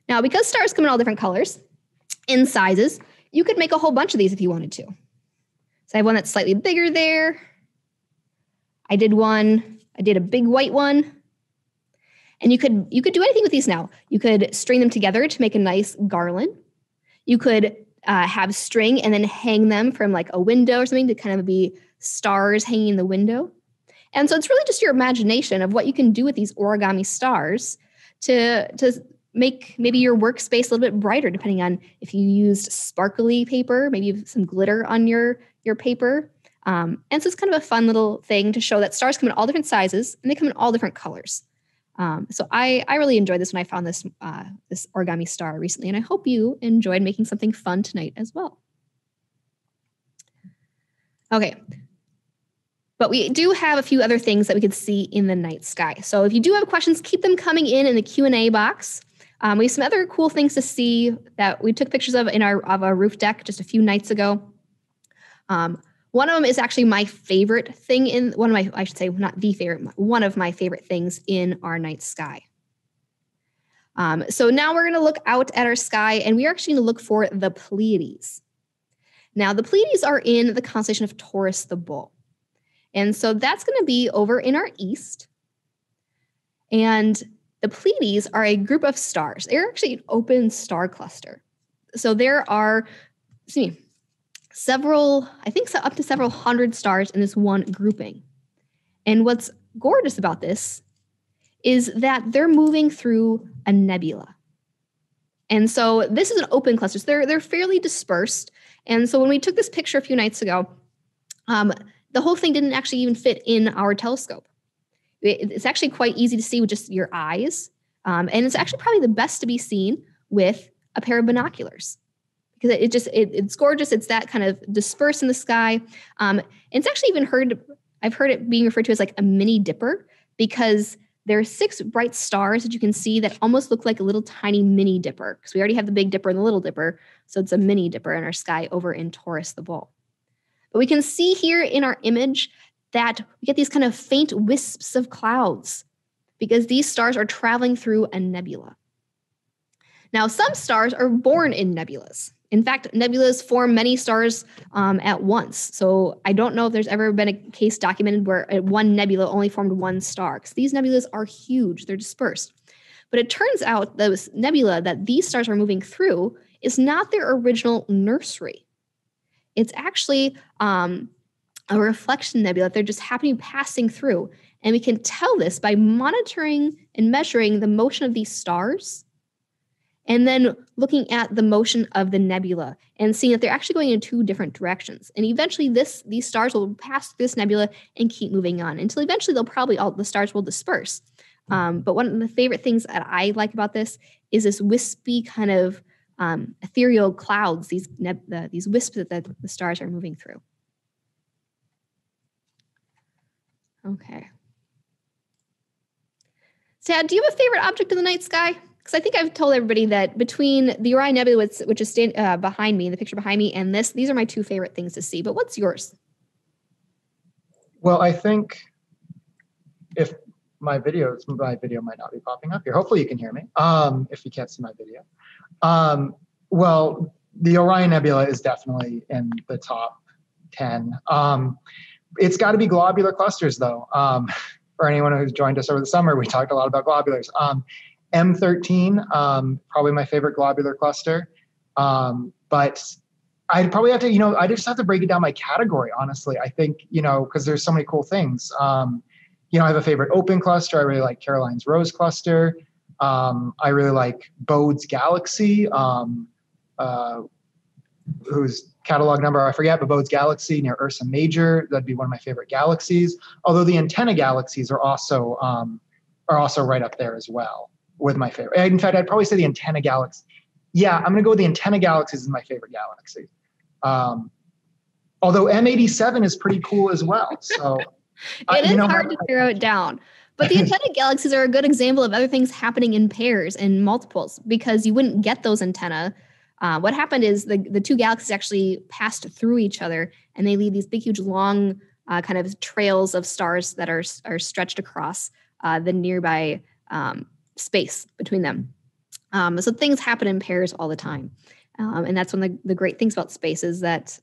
Now, because stars come in all different colors and sizes, you could make a whole bunch of these if you wanted to. So I have one that's slightly bigger there. I did a big white one. And you could do anything with these now. You could string them together to make a nice garland. You could have string and then hang them from like a window or something to kind of be stars hanging in the window. And so it's really just your imagination of what you can do with these origami stars to make maybe your workspace a little bit brighter, depending on if you used sparkly paper, maybe you have some glitter on your paper. And so it's kind of a fun little thing to show that stars come in all different sizes and they come in all different colors. So I really enjoyed this when I found this origami star recently, and I hope you enjoyed making something fun tonight as well. Okay. But we do have a few other things that we could see in the night sky. So if you do have questions, keep them coming in the Q&A box. We have some other cool things to see that we took pictures of in our roof deck just a few nights ago. One of them is actually my favorite thing one of my favorite things in our night sky. So now we're going to look out at our sky, and we are actually going to look for the Pleiades. Now, the Pleiades are in the constellation of Taurus the Bull. And so that's going to be over in our east. And the Pleiades are a group of stars. They're actually an open star cluster. So there are, up to several hundred stars in this one grouping. And what's gorgeous about this is that they're moving through a nebula. And so this is an open cluster. So they're fairly dispersed. And so when we took this picture a few nights ago, the whole thing didn't actually even fit in our telescope. It's actually quite easy to see with just your eyes. And it's actually probably the best to be seen with a pair of binoculars, because it's gorgeous. It's that kind of dispersed in the sky. It's actually I've heard it being referred to as like a mini dipper, because there are 6 bright stars that you can see that almost look like a little tiny mini dipper, because we already have the big dipper and the little dipper. So it's a mini dipper in our sky over in Taurus the Bull. But we can see here in our image that we get these kind of faint wisps of clouds, because these stars are traveling through a nebula. Now, some stars are born in nebulas. In fact, nebulas form many stars at once. So I don't know if there's ever been a case documented where one nebula only formed one star, because these nebulas are huge. They're dispersed. But it turns out this nebula that these stars are moving through is not their original nursery. It's actually a reflection nebula that they're just happening passing through. And we can tell this by monitoring and measuring the motion of these stars, and then looking at the motion of the nebula and seeing that they're actually going in 2 different directions. And eventually these stars will pass through this nebula and keep moving on until eventually the stars will disperse. But one of the favorite things that I like about this is this wispy kind of ethereal clouds, these wisps that the stars are moving through. Okay. Sad, do you have a favorite object in the night sky? because I think I've told everybody that between the Orion Nebula, which is behind me, the picture behind me, and these are my two favorite things to see. But what's yours? Well, I think if my video might not be popping up here. Hopefully you can hear me if you can't see my video. Well, the Orion Nebula is definitely in the top 10. It's got to be globular clusters, though. For anyone who's joined us over the summer, we talked a lot about globulars. M13, probably my favorite globular cluster. But I'd probably have to, I just have to break it down by category, honestly. I think, because there's so many cool things. I have a favorite open cluster. I really like Caroline's Rose cluster. I really like Bode's Galaxy, whose catalog number I forget, but Bode's Galaxy near Ursa Major. That'd be one of my favorite galaxies. Although the antenna galaxies are also right up there as well with my favorite. In fact, I'd probably say the antenna galaxy. Yeah, I'm going to go with the antenna galaxies as my favorite galaxy. Although M87 is pretty cool as well. So it is hard to narrow it down. But the antenna galaxies are a good example of other things happening in pairs and multiples, because you wouldn't get those antenna. What happened is the two galaxies actually passed through each other, and they leave these big, huge, long kind of trails of stars that are stretched across the nearby space between them. So things happen in pairs all the time. And that's one of the great things about space is that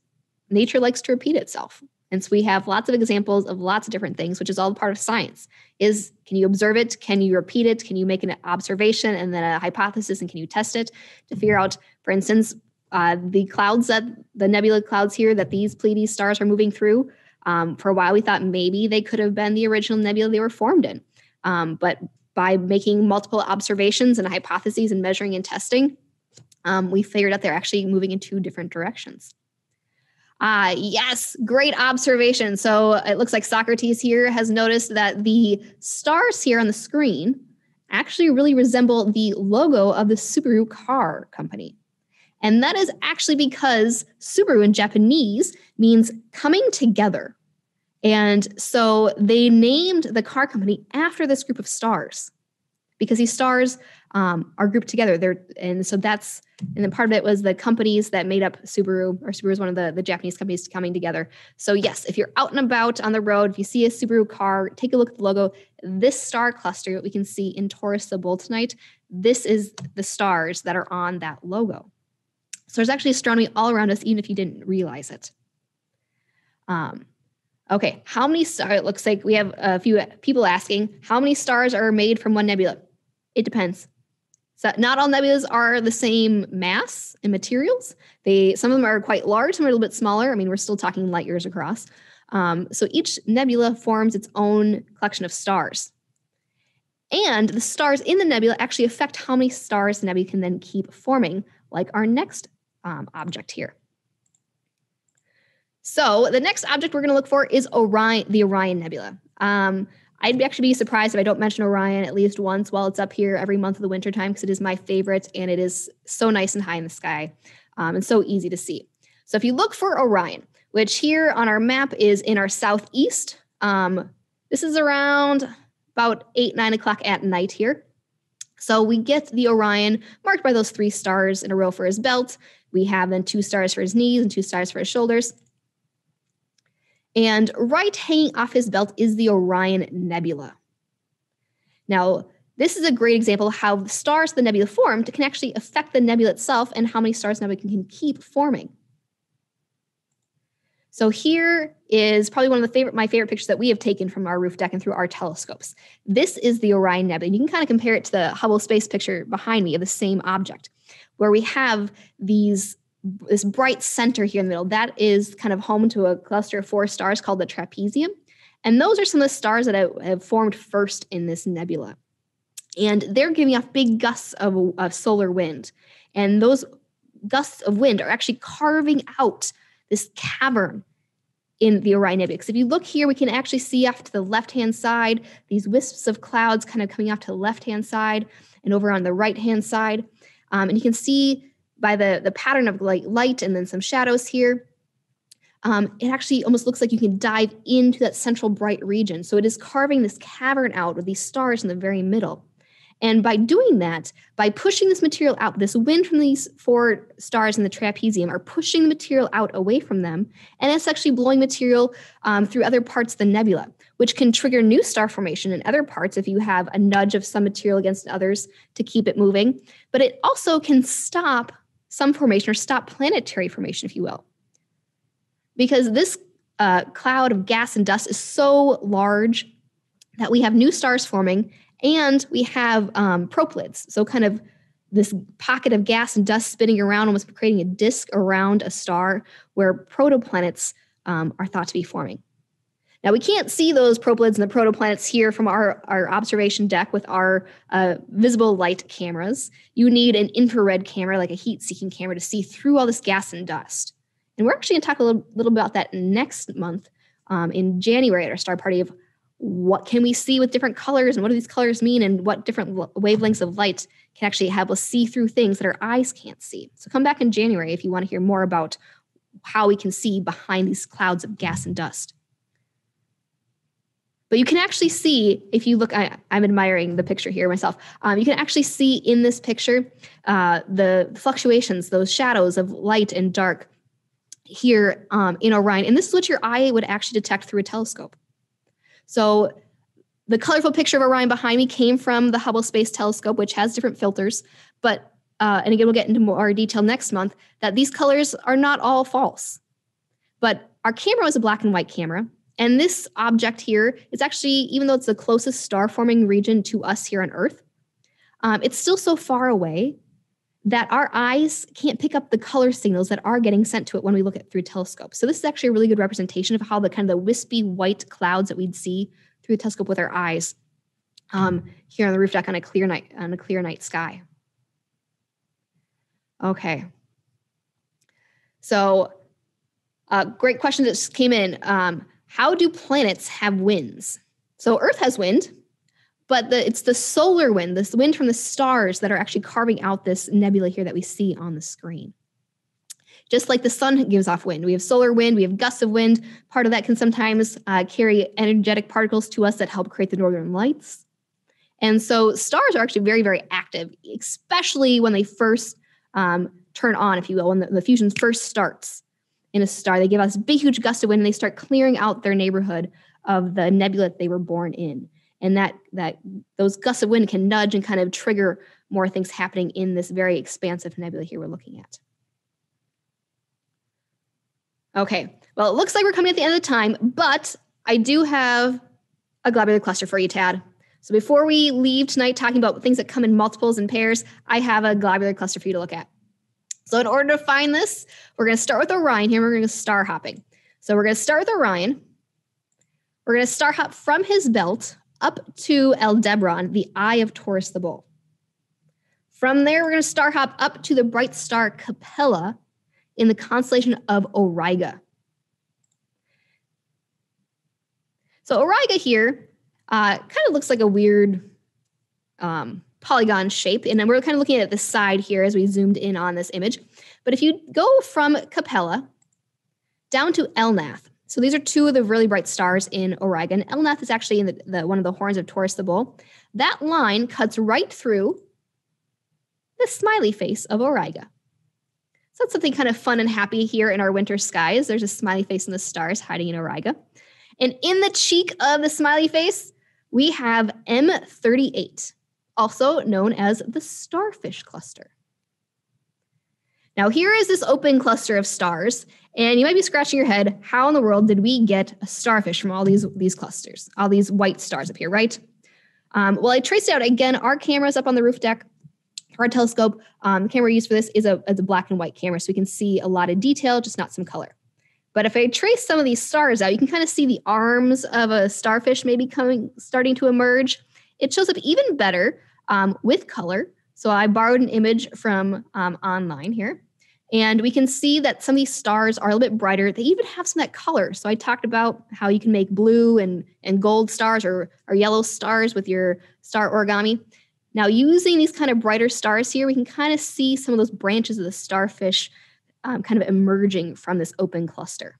nature likes to repeat itself. And so we have lots of examples of lots of different things, which is all part of science. Can you observe it? Can you repeat it? Can you make an observation and then a hypothesis, and can you test it to figure out, for instance, the nebula clouds here that these Pleiades stars are moving through? For a while, we thought maybe they could have been the original nebula they were formed in. But by making multiple observations and hypotheses and measuring and testing, we figured out they're actually moving in two different directions. Yes, great observation. So it looks like Socrates here has noticed that the stars here on the screen actually really resemble the logo of the Subaru car company. And that is actually because Subaru in Japanese means coming together. And so they named the car company after this group of stars, because these stars are grouped together. And then part of it was the companies that made up Subaru, or Subaru is one of the Japanese companies coming together. So yes, if you're out and about on the road, if you see a Subaru car, take a look at the logo. This star cluster that we can see in Taurus, the bull tonight, this is the stars that are on that logo. So there's actually astronomy all around us, even if you didn't realize it. Okay, how many stars? It looks like we have a few people asking, how many stars are made from one nebula? It depends. So not all nebulas are the same mass and materials. Some of them are quite large, some are a little bit smaller. I mean, we're still talking light years across. So each nebula forms its own collection of stars. And the stars in the nebula actually affect how many stars the nebula can then keep forming, like our next object here. So the next object we're going to look for is Orion, the Orion Nebula. I'd actually be surprised if I don't mention Orion at least once while it's up here every month of the wintertime, because it is my favorite and it is so nice and high in the sky and so easy to see. So if you look for Orion, which here on our map is in our southeast, this is around about 8, 9 o'clock at night here. So we get the Orion marked by those 3 stars in a row for his belt. We have then 2 stars for his knees and 2 stars for his shoulders. And right hanging off his belt is the Orion Nebula. Now, this is a great example of how the stars the nebula formed can actually affect the nebula itself and how many stars the nebula can keep forming. So here is probably one of my favorite pictures that we have taken from our roof deck and through our telescopes. This is the Orion Nebula. And you can kind of compare it to the Hubble space picture behind me of the same object, where we have this bright center here in the middle. That is kind of home to a cluster of 4 stars called the trapezium. And those are some of the stars that have formed first in this nebula. And they're giving off big gusts of solar wind. And those gusts of wind are actually carving out this cavern in the Orion Nebula. Because if you look here, we can actually see off to the left-hand side, these wisps of clouds kind of coming off to the left-hand side and over on the right-hand side. And you can see by the pattern of light and then some shadows here, it actually almost looks like you can dive into that central bright region. So it is carving this cavern out with these stars in the very middle. And by doing that, by pushing this material out, this wind from these 4 stars in the trapezium are pushing the material out away from them, and it's actually blowing material through other parts of the nebula, which can trigger new star formation in other parts if you have a nudge of some material against others to keep it moving. But it also can stop some formation or stop planetary formation, if you will. Because this cloud of gas and dust is so large that we have new stars forming, and we have proplyds, so kind of this pocket of gas and dust spinning around, almost creating a disk around a star where protoplanets are thought to be forming. Now, we can't see those proplyds and the protoplanets here from our observation deck with our visible light cameras. You need an infrared camera, like a heat-seeking camera, to see through all this gas and dust. And we're actually going to talk a little about that next month in January at our Star Party of what can we see with different colors and what do these colors mean and what different wavelengths of light can actually help us see through things that our eyes can't see. So come back in January if you want to hear more about how we can see behind these clouds of gas and dust. But you can actually see, if you look, I'm admiring the picture here myself. You can actually see in this picture the fluctuations, those shadows of light and dark here in Orion. And this is what your eye would actually detect through a telescope. So the colorful picture of Orion behind me came from the Hubble Space Telescope, which has different filters. But, and again, we'll get into more detail next month, that these colors are not all false. But our camera was a black and white camera. And this object here is actually, even though it's the closest star-forming region to us here on Earth, it's still so far away that our eyes can't pick up the color signals that are getting sent to it when we look at it through telescopes. So this is actually a really good representation of how the kind of the wispy white clouds that we'd see through the telescope with our eyes here on the roof deck on a clear night sky. Okay. So great question that just came in. How do planets have winds? So Earth has wind, but it's the solar wind, this wind from the stars that are actually carving out this nebula here that we see on the screen. Just like the sun gives off wind, we have solar wind, we have gusts of wind. Part of that can sometimes carry energetic particles to us that help create the northern lights. And so stars are actually very, very active, especially when they first turn on, if you will, when the fusion first starts in a star. They give us big, huge gusts of wind, and they start clearing out their neighborhood of the nebula that they were born in. And those gusts of wind can nudge and kind of trigger more things happening in this very expansive nebula here we're looking at. Okay, well, it looks like we're coming at the end of the time, but I do have a globular cluster for you, Tad. So before we leave tonight talking about things that come in multiples and pairs, I have a globular cluster for you to look at. So in order to find this, we're going to start with Orion here. We're going to star hopping. So we're going to start with Orion. We're going to star hop from his belt up to Aldebaran, the eye of Taurus the Bull. From there, we're going to star hop up to the bright star Capella in the constellation of Auriga. So Auriga here kind of looks like a weird polygon shape, and then we're kind of looking at the side here as we zoomed in on this image. But if you go from Capella down to Elnath, so these are two of the really bright stars in Auriga, and Elnath is actually in one of the horns of Taurus the Bull. That line cuts right through the smiley face of Auriga. So that's something kind of fun and happy here in our winter skies. There's a smiley face in the stars hiding in Auriga. And in the cheek of the smiley face, we have M38, also known as the starfish cluster. Now here is this open cluster of stars, and you might be scratching your head, how in the world did we get a starfish from all these clusters, all these white stars up here, right? Well, I traced it out. Again, our camera's up on the roof deck. Our telescope, the camera we use for this is a black and white camera, so we can see a lot of detail, just not some color. But if I trace some of these stars out, you can kind of see the arms of a starfish maybe starting to emerge. It shows up even better with color. So I borrowed an image from online here. And we can see that some of these stars are a little bit brighter. They even have some of that color. So I talked about how you can make blue and gold stars or yellow stars with your star origami. Now, using these kind of brighter stars here, we can kind of see some of those branches of the starfish kind of emerging from this open cluster.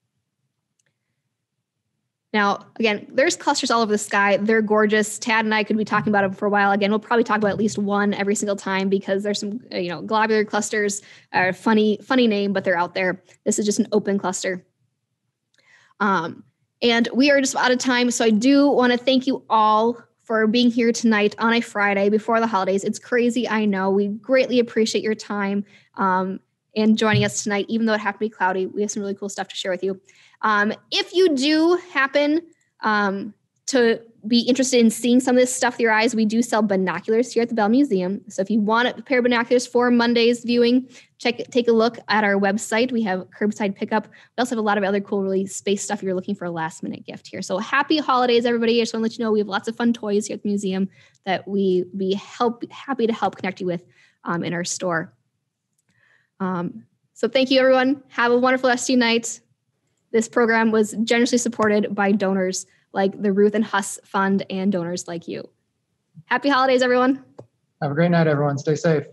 Now, again, there's clusters all over the sky. They're gorgeous. Tad and I could be talking about them for a while. Again, we'll probably talk about at least one every single time because there's some, globular clusters are funny name, but they're out there. This is just an open cluster. And we are just out of time. So I do want to thank you all for being here tonight on a Friday before the holidays. It's crazy, I know. We greatly appreciate your time and joining us tonight, even though it happened to be cloudy. We have some really cool stuff to share with you. If you do happen to be interested in seeing some of this stuff with your eyes, we do sell binoculars here at the Bell Museum. So if you want a pair of binoculars for Monday's viewing, take a look at our website. We have curbside pickup. We also have a lot of other cool, really space stuff if you're looking for a last minute gift here. So happy holidays, everybody. I just want to let you know we have lots of fun toys here at the museum that we be happy to help connect you with in our store. So thank you, everyone. Have a wonderful rest of your night. This program was generously supported by donors like the Ruth and Huss Fund and donors like you. Happy holidays, everyone. Have a great night, everyone. Stay safe.